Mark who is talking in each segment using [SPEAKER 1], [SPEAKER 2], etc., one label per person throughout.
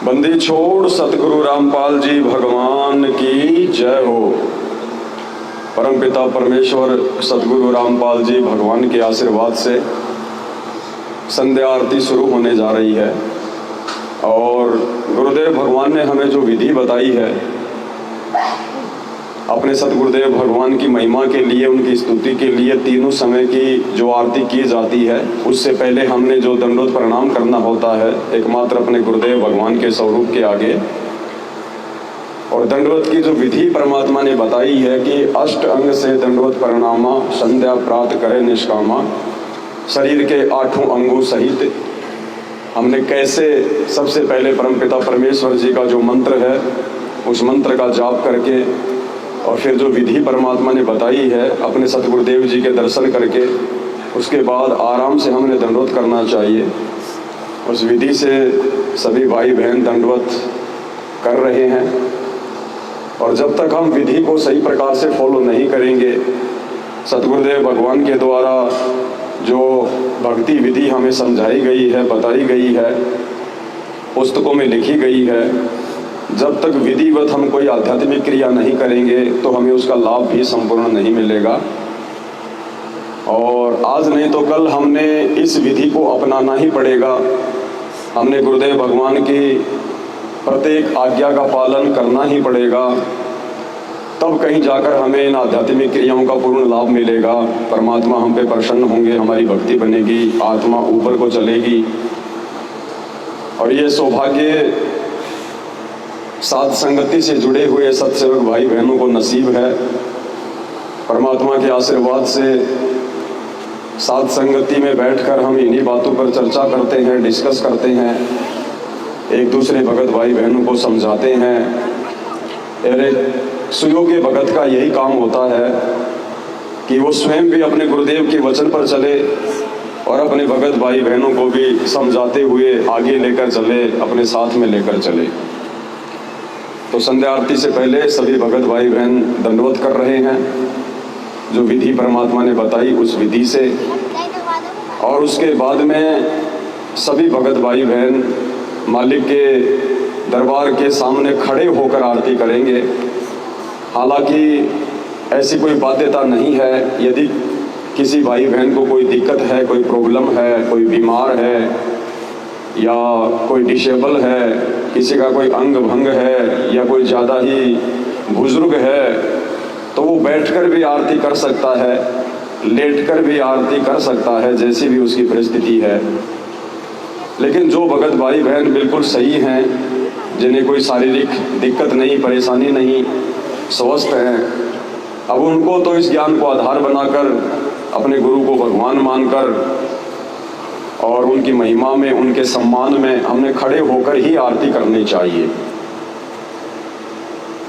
[SPEAKER 1] बंदी छोड़ सतगुरु रामपाल जी भगवान की जय हो। परमपिता परमेश्वर सतगुरु रामपाल जी भगवान के आशीर्वाद से संध्या आरती शुरू होने जा रही है और गुरुदेव भगवान ने हमें जो विधि बताई है अपने सतगुरुदेव भगवान की महिमा के लिए, उनकी स्तुति के लिए तीनों समय की जो आरती की जाती है, उससे पहले हमने जो दंडवत प्रणाम करना होता है एकमात्र अपने गुरुदेव भगवान के स्वरूप के आगे। और दंडवत की जो विधि परमात्मा ने बताई है कि अष्ट अंग से दंडवत प्रणामा, संध्या प्राप्त करे निष्कामा, शरीर के 8 अंगों सहित हमने कैसे सबसे पहले परमपिता परमेश्वर जी का जो मंत्र है उस मंत्र का जाप करके और फिर जो विधि परमात्मा ने बताई है अपने सतगुरुदेव जी के दर्शन करके उसके बाद आराम से हमने दंडवत करना चाहिए। उस विधि से सभी भाई बहन दंडवत कर रहे हैं और जब तक हम विधि को सही प्रकार से फॉलो नहीं करेंगे, सतगुरुदेव भगवान के द्वारा जो भक्ति विधि हमें समझाई गई है, बताई गई है, पुस्तकों में लिखी गई है, जब तक विधिवत हम कोई आध्यात्मिक क्रिया नहीं करेंगे तो हमें उसका लाभ भी संपूर्ण नहीं मिलेगा। और आज नहीं तो कल हमने इस विधि को अपनाना ही पड़ेगा। हमने गुरुदेव भगवान की प्रत्येक आज्ञा का पालन करना ही पड़ेगा, तब कहीं जाकर हमें इन आध्यात्मिक क्रियाओं का पूर्ण लाभ मिलेगा। परमात्मा हम पे प्रसन्न होंगे, हमारी भक्ति बनेगी, आत्मा ऊपर को चलेगी। और ये सौभाग्य साध संगति से जुड़े हुए सत्सेवक भाई बहनों को नसीब है। परमात्मा के आशीर्वाद से साध संगति में बैठकर हम इन्हीं बातों पर चर्चा करते हैं, डिस्कस करते हैं, एक दूसरे भगत भाई बहनों को समझाते हैं। अरे सुयोग्य भगत का यही काम होता है कि वो स्वयं भी अपने गुरुदेव के वचन पर चले और अपने भगत भाई बहनों को भी समझाते हुए आगे लेकर चले, अपने साथ में लेकर चले। तो संध्या आरती से पहले सभी भगत भाई बहन दंडवत कर रहे हैं जो विधि परमात्मा ने बताई उस विधि से, और उसके बाद में सभी भगत भाई बहन मालिक के दरबार के सामने खड़े होकर आरती करेंगे। हालांकि ऐसी कोई बाध्यता नहीं है, यदि किसी भाई बहन को कोई दिक्कत है, कोई प्रॉब्लम है, कोई बीमार है या कोई डिसेबल है, किसी का कोई अंग भंग है या कोई ज़्यादा ही बुजुर्ग है, तो वो बैठकर भी आरती कर सकता है, लेटकर भी आरती कर सकता है, जैसी भी उसकी परिस्थिति है। लेकिन जो भगत भाई बहन बिल्कुल सही हैं, जिन्हें कोई शारीरिक दिक्कत नहीं, परेशानी नहीं, स्वस्थ हैं, अब उनको तो इस ज्ञान को आधार बनाकर अपने गुरु को भगवान मानकर और उनकी महिमा में, उनके सम्मान में हमने खड़े होकर ही आरती करनी चाहिए।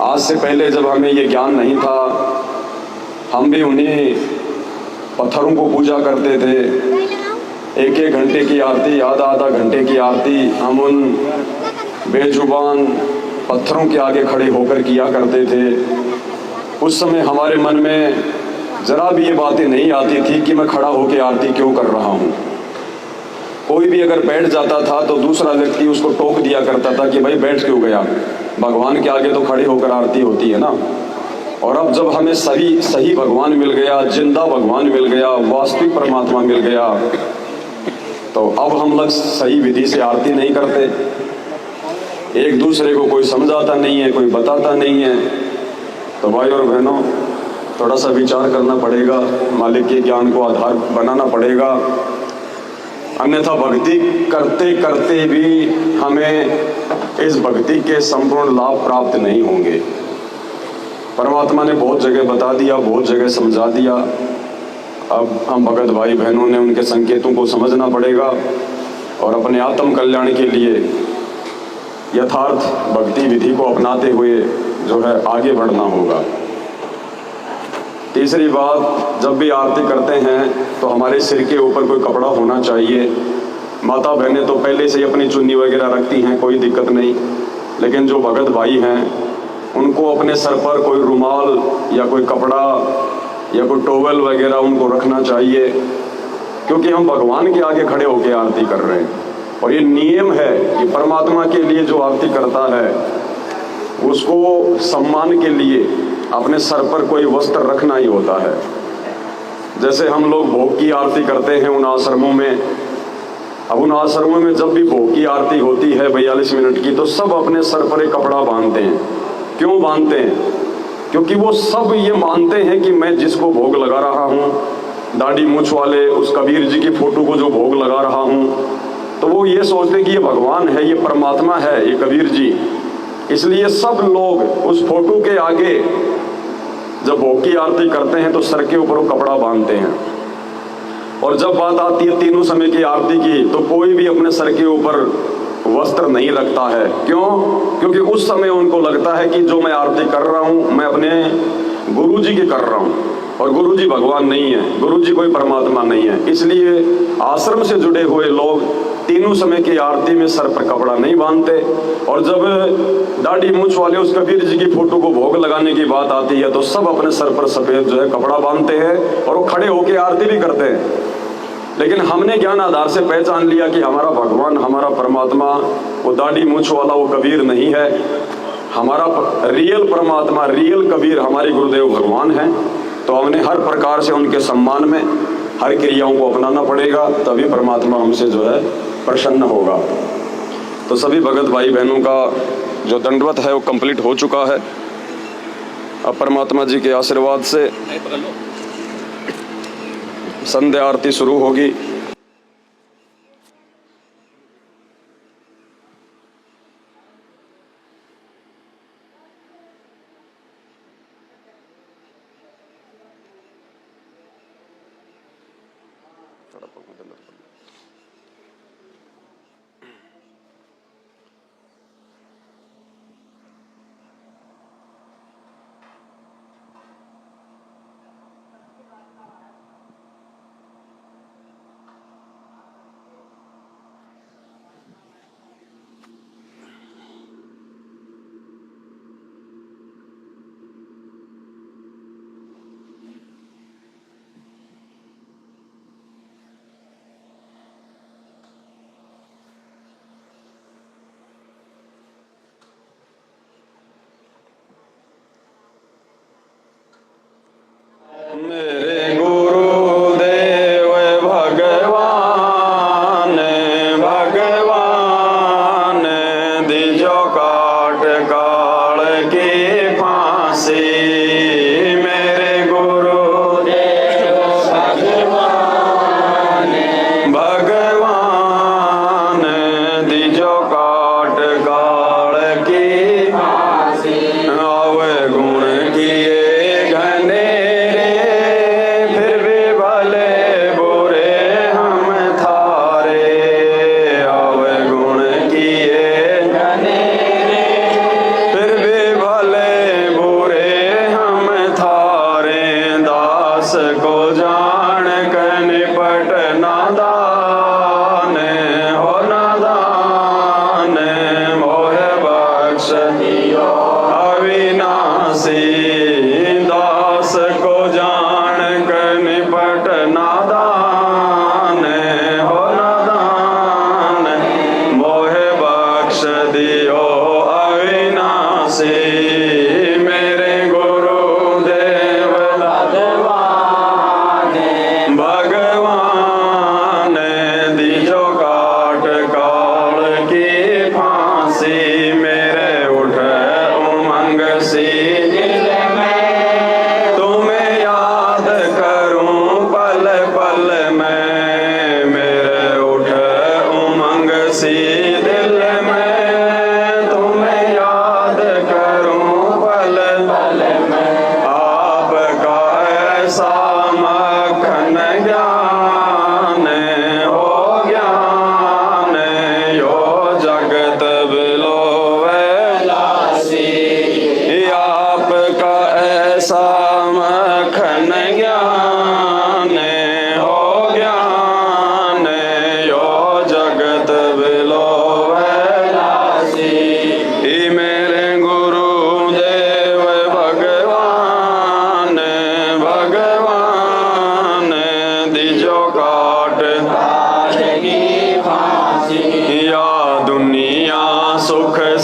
[SPEAKER 1] आज से पहले जब हमें ये ज्ञान नहीं था, हम भी उन्हीं पत्थरों को पूजा करते थे। 1-1 घंटे की आरती, आधा घंटे की आरती हम उन बेजुबान पत्थरों के आगे खड़े होकर किया करते थे। उस समय हमारे मन में जरा भी ये बातें नहीं आती थी कि मैं खड़ा होकर आरती क्यों कर रहा हूँ। कोई भी अगर बैठ जाता था तो दूसरा व्यक्ति उसको टोक दिया करता था कि भाई बैठ क्यों गया, भगवान के आगे तो खड़े होकर आरती होती है ना। और अब जब हमें सही भगवान मिल गया, जिंदा भगवान मिल गया, वास्तविक परमात्मा मिल गया, तो अब हम लोग सही विधि से आरती नहीं करते। एक दूसरे को कोई समझाता नहीं है, कोई बताता नहीं है। तो भाई और बहनों, थोड़ा सा विचार करना पड़ेगा, मालिक के ज्ञान को आधार बनाना पड़ेगा, अन्यथा भक्ति करते करते भी हमें इस भक्ति के संपूर्ण लाभ प्राप्त नहीं होंगे। परमात्मा ने बहुत जगह बता दिया, बहुत जगह समझा दिया। अब हम भगत भाई बहनों ने उनके संकेतों को समझना पड़ेगा और अपने आत्म कल्याण के लिए यथार्थ भक्ति विधि को अपनाते हुए जो है आगे बढ़ना होगा। तीसरी बात, जब भी आरती करते हैं तो हमारे सिर के ऊपर कोई कपड़ा होना चाहिए। माता बहनें तो पहले से ही अपनी चुन्नी वगैरह रखती हैं, कोई दिक्कत नहीं, लेकिन जो भगत भाई हैं उनको अपने सर पर कोई रुमाल या कोई कपड़ा या कोई टॉवल वगैरह उनको रखना चाहिए, क्योंकि हम भगवान के आगे खड़े होकर आरती कर रहे हैं। और ये नियम है कि परमात्मा के लिए जो आरती करता है उसको सम्मान के लिए अपने सर पर कोई वस्त्र रखना ही होता है। जैसे हम लोग भोग की आरती करते हैं उन आश्रमों में, अब उन आश्रमों में जब भी भोग की आरती होती है 42 मिनट की, तो सब अपने सर पर एक कपड़ा बांधते हैं। क्यों बांधते हैं? क्योंकि वो सब ये मानते हैं कि मैं जिसको भोग लगा रहा हूँ, दाढ़ी मूछ वाले उस कबीर जी की फोटो को जो भोग लगा रहा हूँ, तो वो ये सोचते हैं कि ये भगवान है, ये परमात्मा है, ये कबीर जी। इसलिए सब लोग उस फोटो के आगे जब भोग की आरती करते हैं तो सर के ऊपर वो कपड़ा बांधते हैं। और जब बात आती है तीनों समय की आरती की, तो कोई भी अपने सर के ऊपर वस्त्र नहीं रखता है। क्यों? क्योंकि उस समय उनको लगता है कि जो मैं आरती कर रहा हूं मैं अपने गुरु जी की कर रहा हूं, और गुरु जी भगवान नहीं है, गुरु जी कोई परमात्मा नहीं है। इसलिए आश्रम से जुड़े हुए लोग तीनों समय की आरती में सर पर कपड़ा नहीं बांधते। और जब दाढ़ी मूछ वाले उस कबीर जी की फोटो को भोग लगाने की बात आती है तो सब अपने सर पर सफेद जो है कपड़ा बांधते हैं और वो खड़े होकर आरती भी करते हैं। लेकिन हमने ज्ञान आधार से पहचान लिया कि हमारा भगवान, हमारा परमात्मा वो दाढ़ी मूछ वाला वो कबीर नहीं है। हमारा रियल परमात्मा, रियल कबीर हमारे गुरुदेव भगवान हैं। तो हमने हर प्रकार से उनके सम्मान में हर क्रियाओं को अपनाना पड़ेगा, तभी परमात्मा हमसे जो है प्रसन्न होगा। तो सभी भगत भाई बहनों का जो दंडवत है वो कंप्लीट हो चुका है। अब परमात्मा जी के आशीर्वाद से संध्या आरती शुरू होगी।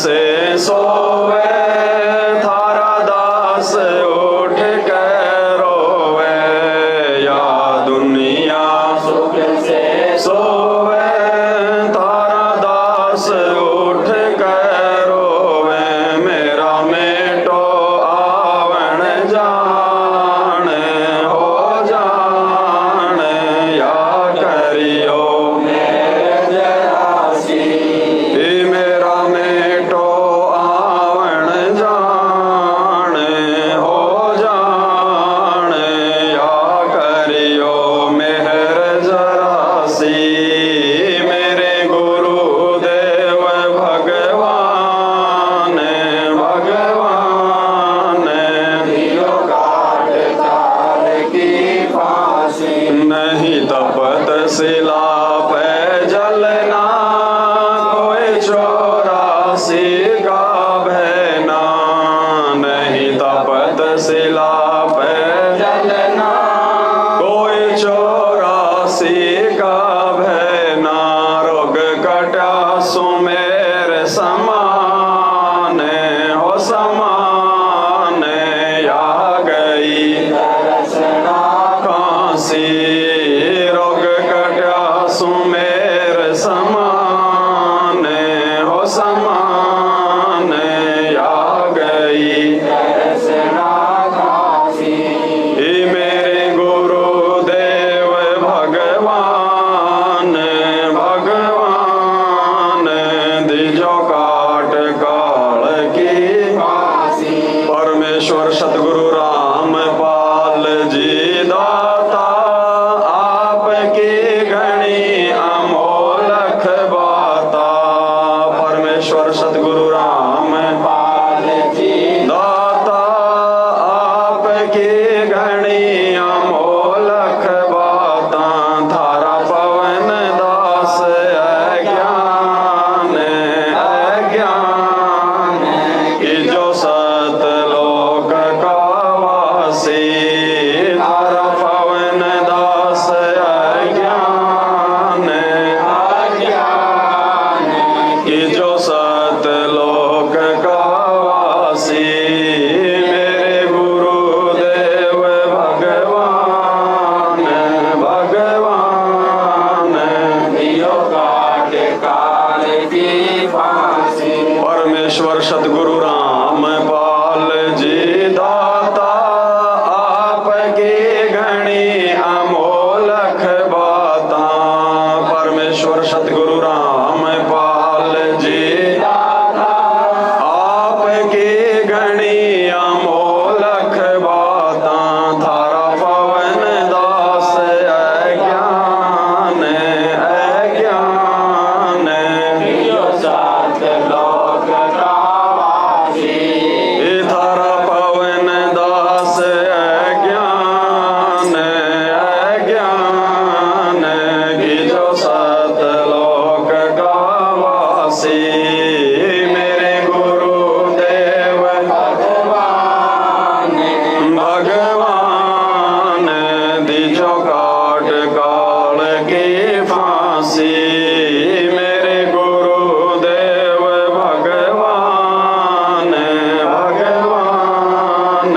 [SPEAKER 1] कैसे सोवे थारा दास उठ के रोवे या दुनिया सुख से सोवे थारा दास उठ के रोवे मेरा मेटो आवण जान हो जान या करियो मेरा मेटो आवण जान हो जान या करियो मेहर जरासी मेरे गुरुदेव भगवान भगवान दियो काट काल की फांसी नहीं तपत शिला पे जलना कोई चौरासी का बहना नहीं तपत शिला पे जलना कोई चौरासी का बहना रोग कटा सुमेर समान हो समान या गई काशी रोग कटा सुमेर समान हो समान या गई मेरे गुरुदेव भगवान भगवान दिजो काट काल की परमेश्वर सतगुरु रामपाल जी दाता आपकी घनी अमोलक बाता परमेश्वर सतगुरु रामपाल जी दाता आपकी घनी अमोलक बाता थारा पवन दास अज्ञान अज्ञान कि जो सतलोक का वासी थारा पवन दास अज्ञान अज्ञान कि जो सतलोक का वासी मेरे गुरुदेव भगवान भगवान दियो काट काल की फांसी परमेश्वर सतगुरु रामपाल जी दाता आपकी घनी अमोलक बाता परमेश्वर सतगुरु रामपाल जी दाता आपकी घनी अमोलक बाता थारा पवन दास अज्ञान अज्ञान सात लोक का वासी थारा पवन दास अज्ञान अज्ञान की जो सात लोक का वासी मेरे गुरुदेव भगवान भगवान दिजो काट काल की फांसी मेरे गुरुदेव भगवान भगवान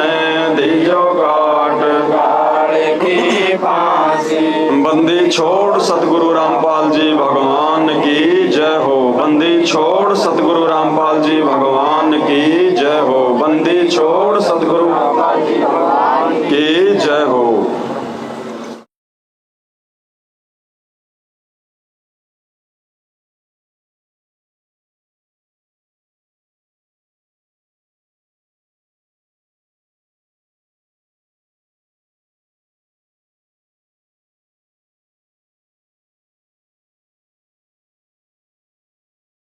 [SPEAKER 1] दिजो काट काल की फांसी बंदी छोड़ सतगुरु रामपाल जी भगवान की जय हो बंदी छोड़ सतगुरु रामपाल जी भगवान की जय हो बंदी छोड़ सतगुरु